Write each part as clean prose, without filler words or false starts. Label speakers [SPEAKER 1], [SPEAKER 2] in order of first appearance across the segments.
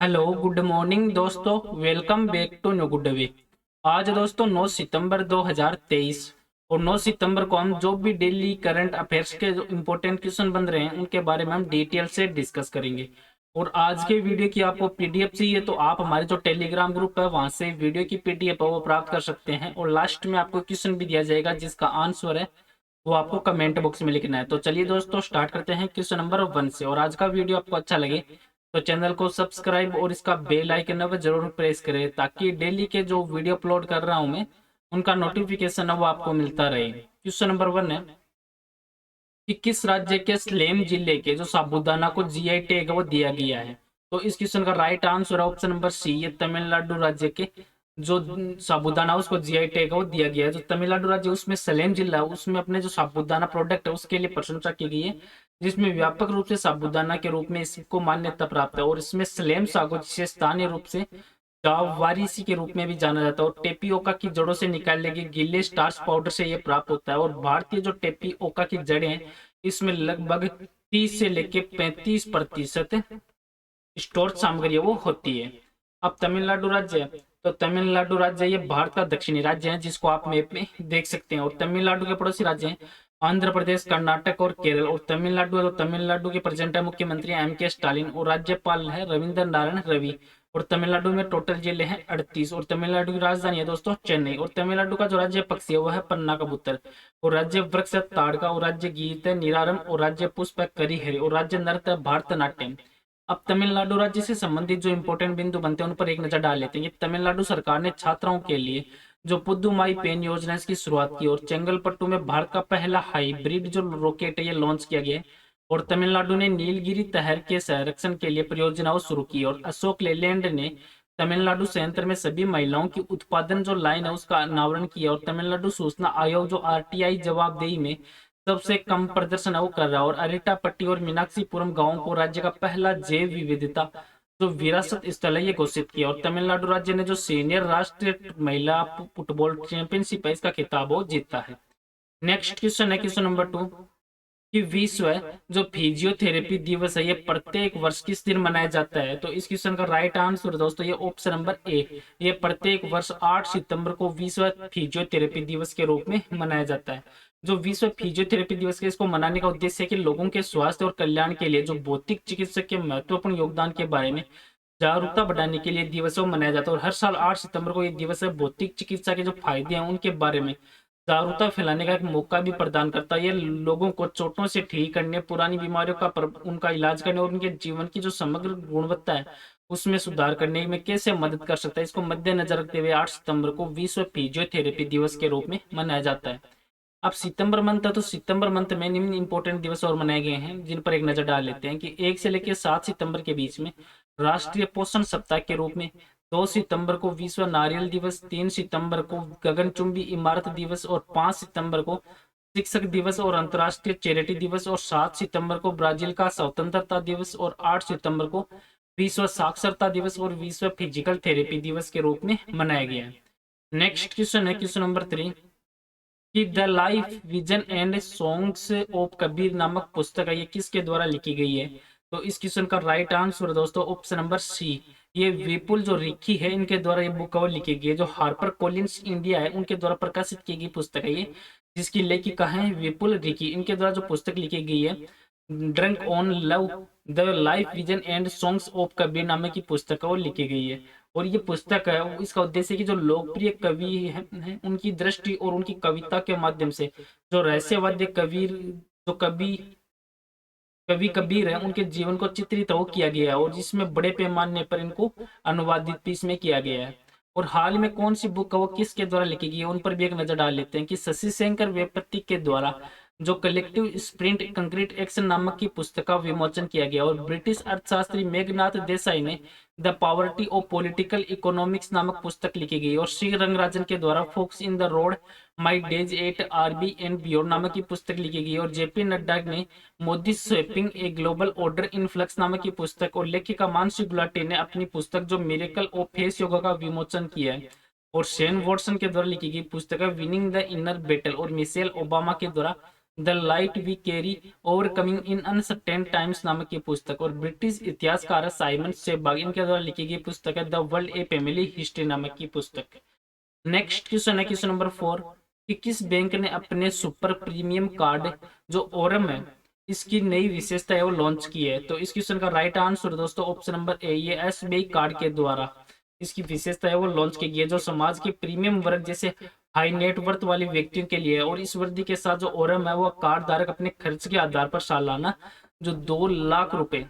[SPEAKER 1] Hello good morning दोस्तों। Welcome back to new good way. आज दोस्तों 9 सितंबर 2023 और 9 सितंबर को हम जो भी डेली करंट अफेयर्स के जो इम्पोर्टेंट क्वेश्चन बन रहे हैं उनके बारे में हम डिटेल से डिस्कस करेंगे। और आज के वीडियो की आपको पीडीएफ चाहिए तो आप हमारे जो टेलीग्राम ग्रुप है वहां से वीडियो की पीडीएफ है वो प्राप्त कर सकते हैं। और लास्ट में आपको क्वेश्चन भी दिया जाएगा जिसका आंसर है वो आपको कमेंट बॉक्स में लिखना है। तो चलिए दोस्तों स्टार्ट करते हैं क्वेश्चन नंबर 1 से। और आज का वीडियो आपको अच्छा लगे तो चैनल को सब्सक्राइब और इसका बेल आइकन है वो जरूर प्रेस करें ताकि डेली के जो वीडियो अपलोड कर रहा हूं मैं उनका नोटिफिकेशन है वो आपको मिलता रहे। क्वेश्चन नंबर 1 है कि किस राज्य के स्लेम जिले के जो साबूदाना को जीआई टैग वो दिया गया है। तो इस क्वेश्चन का राइट आंसर है ऑप्शन नंबर सी, ये तमिलनाडु राज्य के जो साबूदाना उसको जीआई टैग वो दिया गया है। जो तमिलनाडु राज्य उसमें सलेम जिला है उसमें अपने जो साबूदाना प्रोडक्ट है उसके लिए प्रशंसा की गई है, जिसमें व्यापक रूप से साबूदाना के रूप में इसको मान्यता प्राप्त है। और इसमें सलेम सागो जिसे स्थानीय रूप से जावारिसी के रूप में भी जाना जाता है और टेपियोका की जड़ों से निकाले गए गीले स्टार्च पाउडर से यह प्राप्त होता है। और भारतीय जो टेपियोका की जड़ें हैं इसमें लगभग 30 से लेके 35% स्टोर सामग्री वो होती है। अब तमिलनाडु राज्य, तो तमिलनाडु राज्य ये भारत का दक्षिणी राज्य है जिसको आप मैप में देख सकते हैं। और तमिलनाडु के पड़ोसी राज्य हैं आंध्र प्रदेश, कर्नाटक और केरल। और तमिलनाडु है तो तमिलनाडु के प्रेजेंट है मुख्यमंत्री एम के स्टालिन और राज्यपाल है रविंद्र नारायण रवि। और तमिलनाडु में टोटल जिले हैं 38। और तमिलनाडु की राजधानी है दोस्तों चेन्नई। और तमिलनाडु का जो राज्य पक्षी है वह है पन्ना कबूतर। और राज्य वृक्ष है ताड़ का। और राज्य गीत है निरारम। और राज्य पुष्प है करिहरी। और राज्य नृत्य है भारतनाट्यम। अब तमिलनाडु राज्य से संबंधित जो इंपॉर्टेंट बिंदु बनते हैं उन पर एक नजर डाल लेते हैं कि तमिलनाडु सरकार ने छात्राओं के लिए जो पुदुमाई पेन योजना इसकी शुरुआत की। और चेंगलपट्टू में भारत का पहला हाइब्रिड जो रॉकेट है ये लॉन्च किया गया है। और तमिलनाडु ने नीलगिरी तहर के संरक्षण के लिए परियोजनाओं शुरू की। और अशोक लेलैंड ने तमिलनाडु संयंत्र में सभी महिलाओं की उत्पादन जो लाइन है उसका अनावरण किया। और तमिलनाडु सूचना आयोग जो आरटीआई जवाबदेही में सबसे कम प्रदर्शन वो कर रहा है। और अरिटापट्टी और मीनाक्षीपुरम गांवों को राज्य का पहला जैव विविधता जो विरासत स्थल है ये घोषित किया। और तमिलनाडु राज्य ने जो सीनियर राष्ट्रीय महिला फुटबॉल चैंपियनशिप है इसका खिताब वो जीता है। नेक्स्ट क्वेश्चन है क्वेश्चन नंबर 2 कि विश्व जो फिजियोथेरेपी दिवस है ये प्रत्येक वर्ष किस दिन मनाया जाता है। तो इस क्वेश्चन का राइट आंसर दोस्तों ये ऑप्शन नंबर ए, ये प्रत्येक वर्ष 8 सितंबर को विश्व फिजियोथेरेपी दिवस के रूप में मनाया जाता है। जो विश्व फिजियोथेरेपी दिवस के इसको मनाने का उद्देश्य है कि लोगों के स्वास्थ्य और कल्याण के लिए जो भौतिक चिकित्सक के महत्वपूर्ण योगदान के बारे में जागरूकता बढ़ाने के लिए दिवस को मनाया जाता है। और हर साल 8 सितंबर को ये दिवस है भौतिक चिकित्सा के जो फायदे हैं उनके बारे में जागरूकता फैलाने का एक मौका भी प्रदान करता है। ये लोगों को चोटों से ठीक करने, पुरानी बीमारियों का उनका इलाज करने और उनके जीवन की जो समग्र गुणवत्ता है उसमें सुधार करने में कैसे मदद कर सकता है, इसको मद्देनजर रखते हुए 8 सितंबर को विश्व फिजियोथेरेपी दिवस के रूप में मनाया जाता है। अब सितंबर मंथ है तो सितंबर मंथ में निम्न इंपॉर्टेंट दिवस और मनाए गए हैं जिन पर एक नजर डाल लेते हैं कि 1 से लेकर 7 सितंबर के बीच में राष्ट्रीय पोषण सप्ताह के रूप में, 2 सितंबर को विश्व नारियल दिवस, 3 सितंबर को गगनचुंबी इमारत दिवस और 5 सितंबर को शिक्षक दिवस और अंतर्राष्ट्रीय चैरिटी दिवस और 7 सितंबर को ब्राजील का स्वतंत्रता दिवस और 8 सितंबर को विश्व साक्षरता दिवस और विश्व फिजिकल थेरेपी दिवस के रूप में मनाया गया है। नेक्स्ट क्वेश्चन है क्वेश्चन नंबर 3 कि the life vision and songs of Kabir नामक पुस्तक है ये किसके द्वारा लिखी गई है। तो इस क्वेश्चन का राइट आंसर दोस्तों ऑप्शन नंबर सी, ये विपुल जो रिखी है इनके द्वारा ये बुक कवर लिखी गई है। जो हार्पर कॉलिंस इंडिया है उनके द्वारा प्रकाशित की गई पुस्तक है ये, जिसकी लेखिका है विपुल रिखी। इनके द्वारा जो पुस्तक लिखी गई है drunk on love the life vision and songs of Kabir नामक की पुस्तक है वो लिखी गई है। और ये पुस्तक है इसका उद्देश्य कि जो लोकप्रिय कवि हैं उनकी दृष्टि और उनकी कविता के माध्यम से जो रहस्यवादी कबीर जो कवि कबीर है उनके जीवन को चित्रित हो किया गया है और जिसमें बड़े पैमाने पर इनको अनुवादित भी इसमें किया गया है। और हाल में कौन सी बुक है वो किसके द्वारा लिखी गई है उन पर भी एक नजर डाल लेते हैं कि शशि शेखर वेम्पति के द्वारा जो कलेक्टिव स्प्रिंट कंक्रीट एक्शन नामक की पुस्तक का विमोचन किया गया। और ब्रिटिश अर्थशास्त्री मेघनाथ देसाई ने the poverty of political economics नामक पुस्तक लिखी गई। और श्री रंगराजन के द्वारा forks in the road my days at RBI and beyond नामक की पुस्तक लिखी गई। और जेपी नड्डा ने Modi shaping a global order in flux नामक की पुस्तक और लेखिका मानसी गुलाटी ने अपनी पुस्तक जो मिरेकल ऑफ फेस योगा का विमोचन किया है। और शेन वॉटसन के द्वारा लिखी गई पुस्तक है विनिंग द इनर बैटल। और मिशेल ओबामा के द्वारा the light we carry overcoming in uncertain times नामक ये पुस्तक, और ब्रिटिश इतिहासकार साइमन सेबाग इनके द्वारा लिखी गई पुस्तक है the world a family history नामक की पुस्तक। नेक्स्ट क्वेश्चन है क्वेश्चन नंबर 4 कि किस बैंक ने अपने सुपर प्रीमियम कार्ड जो ओरम है इसकी नई विशेषता है वो लॉन्च की है। तो इस क्वेश्चन का राइट आंसर दोस्तों ऑप्शन नंबर ए, ये एसबीआई कार्ड के द्वारा इसकी विशेषता है वो लॉन्च की गई है, जो समाज के प्रीमियम वर्ग जैसे हाई नेटवर्थ वाले व्यक्तियों के लिए है। और इस वर्दी के साथ जो ओरम है वो कार्ड धारक अपने खर्च के आधार पर सालाना जो 2 लाख रुपए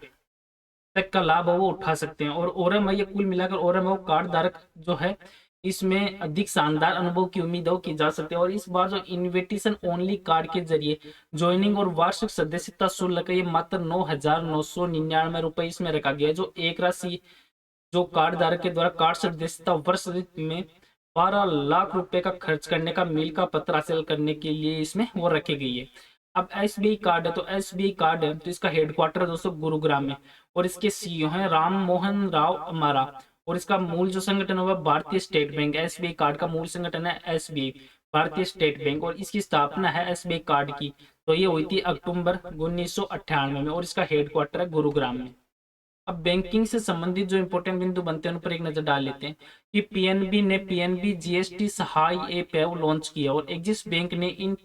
[SPEAKER 1] तक का लाभ है वो उठा सकते हैं। और ओरम है ये कुल मिलाकर ओरम है वो कार्ड धारक जो है इसमें अधिक शानदार अनुभव की उम्मीद की जा सकती है। और इस बार जो इन्विटेशन ओनली कार्ड के जरिए ज्वाइनिंग और वार्षिक सदस्यता शुल्क है ये मात्र 9,999 रुपए इसमें रखा गया है, जो एक राशि जो कार्ड धारक के द्वारा कार्ड सदस्यता वर्ष में 12 लाख रुपए का खर्च करने का मील का पत्र हासिल करने के लिए इसमें वो रखी गई है। अब एसबीआई कार्ड है, तो एसबीआई कार्ड है तो इसका हेडक्वार्टर दोस्तों गुरुग्राम में, और इसके सीईओ हैं राम मोहन राव अमारा। और इसका मूल जो संगठन है वह भारतीय स्टेट बैंक, एसबीआई कार्ड का मूल संगठन है एसबीआई भारतीय स्टेट बैंक, और इसकी स्थापना है एसबीआई कार्ड की तो ये हुई थी अक्टूबर 1998 में, और इसका हेडक्वार्टर है गुरुग्राम में। अब बैंकिंग से संबंधित जो इंपॉर्टेंट बिंदु बनते हैं उन पर एक नजर डाल लेते हैं कि पीएनबी ने पीएनबी जीएसटी सहाय ऐप है वो लॉन्च किया, और एक्सिस बैंक ने इन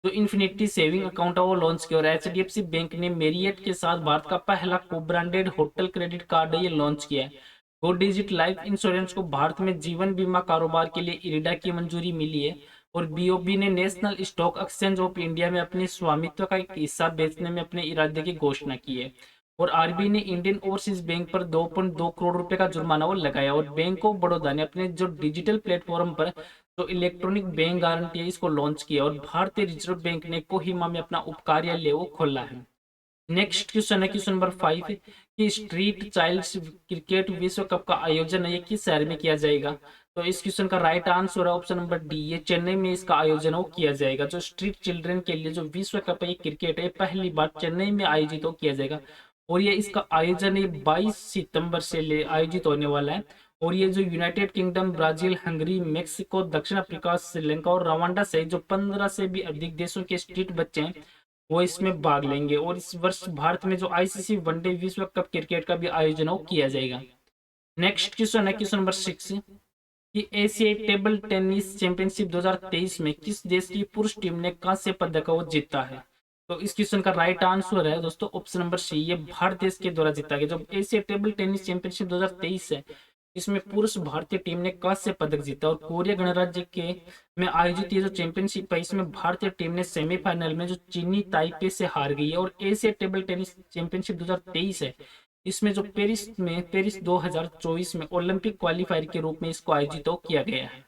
[SPEAKER 1] जो इन्फिनिटी सेविंग अकाउंट है वो लॉन्च किया, और एचडीएफसी बैंक ने मेरियट के साथ भारत का पहला को ब्रांडेड होटल क्रेडिट कार्ड है ये लॉन्च किया है। गो डिजिट लाइफ इंश्योरेंस को भारत में जीवन बीमा कारोबार के लिए इरिडा की मंजूरी मिली है, और बीओबी ने national stock exchange of India में अपने स्वामित्व का एक हिस्सा बेचने में अपने इरादे की घोषणा की है। और आरबीआई ने इंडियन ओवरसीज बैंक पर 2.2 करोड़ रुपए का जुर्माना वो लगाया, और बैंक ऑफ बड़ौदा ने अपने जो डिजिटल प्लेटफॉर्म पर जो इलेक्ट्रॉनिक बैंक गारंटी है इसको लॉन्च किया, और भारतीय रिजर्व बैंक ने कोहिमा में अपना उप कार्यालय वो खोला है। नेक्स्ट क्वेश्चन है क्वेश्चन नंबर 5 कि स्ट्रीट चाइल्ड्स क्रिकेट विश्व कप का आयोजन है ये किस शहर में किया जाएगा। तो इस क्वेश्चन का राइट आंसर है ऑप्शन नंबर डी, ये चेन्नई में इसका आयोजन हो किया जाएगा। जो स्ट्रीट चिल्ड्रन के लिए जो विश्व कप है ये क्रिकेट है पहली बार चेन्नई में आयोजित हो किया जाएगा, और ये इसका आयोजन ये 22 सितंबर से ले आयोजित होने वाला है। और ये जो United kingdom, Brazil, Hungary, Mexico, दक्षिण अफ्रीका, श्रीलंका और रवांडा से जो 15 से भी अधिक देशों के स्ट्रीट बच्चे हैं वो इसमें भाग लेंगे। और इस वर्ष भारत में जो आईसीसी वनडे विश्व कप क्रिकेट का भी आयोजन किया जाएगा। नेक्स्ट क्वेश्चन है क्वेश्चन नंबर 6 कि एशियाई टेबल टेनिस चैंपियनशिप 2023 में किस देश की पुरुष टीम ने कांस्य पदक वो जीता है। तो इस क्वेश्चन का राइट आंसर है दोस्तों ऑप्शन नंबर सी, ये भारत देश के द्वारा जीता गया। जो एशिया टेबल टेनिस चैंपियनशिप 2023 है इसमें पुरुष भारतीय टीम ने कांस्य पदक जीता, और कोरिया गणराज्य के में आयोजित ये जो चैंपियनशिप है इसमें भारतीय टीम ने सेमीफाइनल में जो चीनी ताइपे से हार गई है। और एशिया टेबल टेनिस चैंपियनशिप 2023 है इसमें जो पेरिस 2024 में ओलंपिक क्वालिफायर के रूप में इसको आयोजित किया गया है।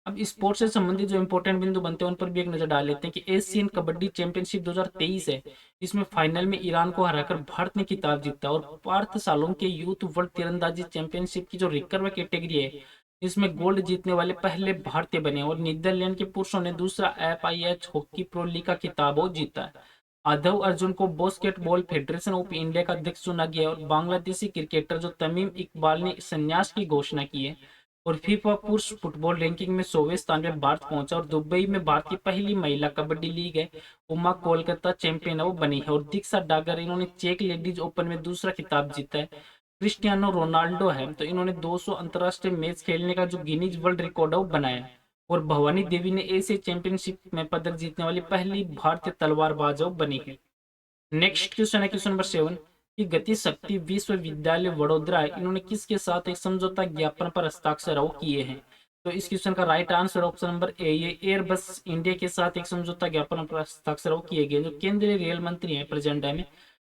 [SPEAKER 1] अब स्पोर्ट्स से संबंधित जो इंपॉर्टेंट बिंदु बनते हैं उन पर भी एक नजर डाल लेते हैं कि एशियन कबड्डी चैंपियनशिप 2023 है इसमें फाइनल में ईरान को हराकर भारत ने खिताब जीता। और पार्थ सालों के यूथ वर्ल्ड तीरंदाजी चैंपियनशिप की जो रिकर्व कैटेगरी है इसमें गोल्ड जीतने वाले पहले भारतीय बने, और नीदरलैंड के पुरुषों ने दूसरा FIH हॉकी प्रो लीग का खिताब जीता है। आधव अर्जुन को बास्केटबॉल फेडरेशन ऑफ इंडिया का अध्यक्ष चुना गया, और बांग्लादेशी क्रिकेटर जो तमीम इकबाल ने संन्यास की घोषणा की है। और फीफा पुरुष फुटबॉल रैंकिंग में 100वें स्थान पर भारत पहुंचा, और दुबई में भारत की पहली महिला कबड्डी लीग है उमा कोलकाता चैंपियन वो बनी है। और दीक्षा डागर इन्होंने चेक लेडीज ओपन में दूसरा खिताब जीता है। क्रिस्टियानो रोनाल्डो है तो इन्होंने 200 अंतरराष्ट्रीय मैच खेलने का जो गिनीज वर्ल्ड रिकॉर्ड है वो बनाया। और भवानी देवी ने एशिया चैंपियनशिप में पदक जीतने वाली पहली भारतीय तलवारबाज बनी है। नेक्स्ट क्वेश्चन है क्वेश्चन नंबर 7 कि गति शक्ति विश्वविद्यालय वडोदरा इन्होंने किसके साथ एक समझौता ज्ञापन पर हस्ताक्षर किए हैं। तो इस क्वेश्चन का right answer option number A, ये एयरबस इंडिया के साथ एक समझौता ज्ञापन पर हस्ताक्षर किए गए। जो केंद्रीय रेल मंत्री हैं प्रेजेंट टाइम में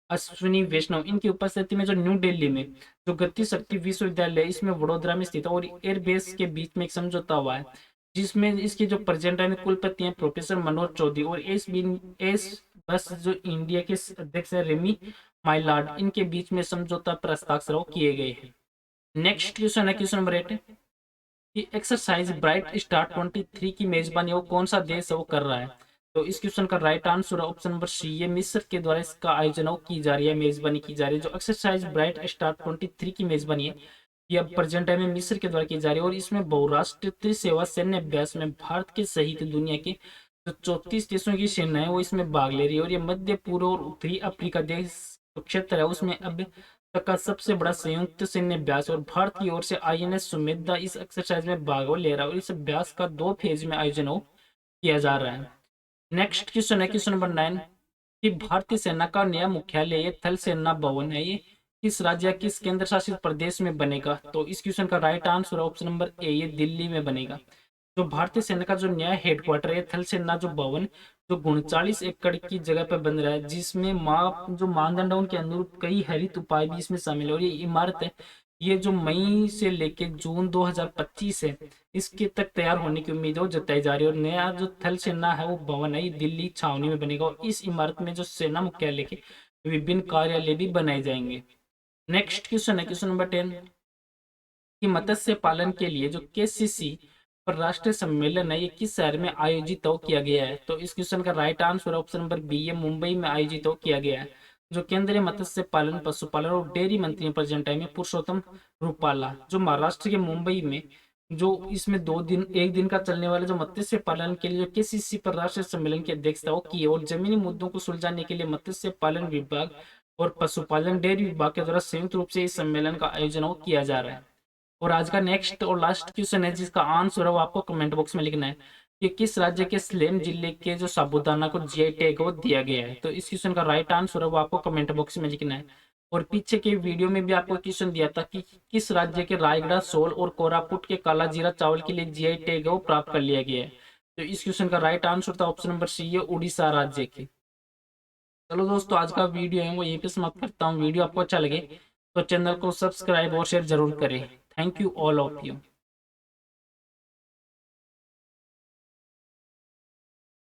[SPEAKER 1] अश्विनी वैष्णव, इनकी उपस्थिति में जो न्यू दिल्ली में जो गति शक्ति विश्वविद्यालय इसमें वडोदरा में स्थित है और एयरबेस के बीच में एक समझौता हुआ है, जिसमें इसके जो प्रेजेंट टाइम में कुलपति हैं प्रोफेसर मनोज चौधरी और एस बस जो इंडिया के अध्यक्ष है रेमी माइलार्ड, इनके बीच में समझौता पर हस्ताक्षर किए गए हैं। नेक्स्ट क्वेश्चन है क्वेश्चन नंबर 8 कि एक्सरसाइज ब्राइट स्टार 23 की मेजबानी वो कौन सा देश है वो कर रहा है। तो इस क्वेश्चन का राइट आंसर है ऑप्शन नंबर सी, ये मिस्र के द्वारा इसका आयोजन की जा रही है, मेजबानी की जा रही है। जो एक्सरसाइज ब्राइट स्टार 23 की मेजबानी है ये अब प्रेजेंट टाइम में मिस्र के द्वारा की जा रही है और इसमें बहुराष्ट्रीय सेवा सैन्य अभ्यास में भारत के सहित दुनिया के जो 34 देशों की सेना है वो इसमें भाग ले रही है, और ये मध्य पूर्व और उत्तरी अफ्रीका देश जो क्षेत्र है उसमें अब तक का सबसे बड़ा संयुक्त सैन्य अभ्यास। और भारत की ओर से INS सुमेधा इस एक्सरसाइज में भाग ले रहा है, और इस अभ्यास का 2 फेज में आयोजन किया जा रहा है। नेक्स्ट क्वेश्चन है क्वेश्चन नंबर 9 कि भारतीय सेना का नया मुख्यालय ये थल सेना भवन है, ये किस राज्य या किस केंद्र शासित प्रदेश में बनेगा? तो इस क्वेश्चन का right answer option number A, ये दिल्ली में बनेगा। जो भारतीय सेना का जो नया हेडक्वार्टर है थल सेना जो भवन, जो 39 एकड़ की जगह पर बन रहा है, जिसमें जो मानदंड है उनके अनुरूप कई हरित उपाय भी इसमें शामिल है। और ये इमारत है, ये जो मई से लेके जून 2025 है इसके तक तैयार होने की उम्मीद है, वो जताई जा रही है। और नया जो थल सेना है वो भवन है ये दिल्ली छावनी में बनेगा, और इस इमारत में जो सेना मुख्यालय के विभिन्न कार्यालय भी बनाए जाएंगे। नेक्स्ट क्वेश्चन है क्वेश्चन नंबर 10 कि मत्स्य पालन के लिए जो KCC पर राष्ट्रीय सम्मेलन है ये किस शहर में आयोजित किया गया है? तो इस क्वेश्चन का right answer option number B, ये मुंबई में आयोजित किया गया है। जो केंद्रीय मत्स्य पालन, पशुपालन और डेयरी मंत्री प्रेजेंट टाइम में पुरुषोत्तम रूपाला, जो महाराष्ट्र के मुंबई में जो इसमें 2 दिन 1 दिन का चलने वाला जो मत्स्य पालन के लिए KCC पर राष्ट्रीय सम्मेलन की अध्यक्षता की है। और जमीनी मुद्दों को सुलझाने के लिए मत्स्य पालन विभाग और पशुपालन डेयरी विभाग के द्वारा संयुक्त रूप से इस सम्मेलन का आयोजन किया जा रहा है। और आज का नेक्स्ट और लास्ट क्वेश्चन है जिसका आंसर है वो आपको कमेंट बॉक्स में लिखना है कि किस राज्य के स्लेम जिले के जो साबूदाना को GI टैग वो दिया गया है? तो इस क्वेश्चन का राइट आंसर है वो आपको कमेंट बॉक्स में लिखना है। और पीछे के वीडियो में भी आपको क्वेश्चन दिया था कि किस राज्य के रायगढ़, सोल और कोरापुट के काला जीरा चावल के लिए GI टैग वो प्राप्त कर लिया गया है? तो इस क्वेश्चन का राइट आंसर था ऑप्शन नंबर सी, उड़ीसा राज्य के। चलो दोस्तों, आज का वीडियो है वो यहीं पे समाप्त करता हूँ। वीडियो आपको अच्छा लगे तो चैनल को सब्सक्राइब और शेयर जरूर करें। Thank you all of you.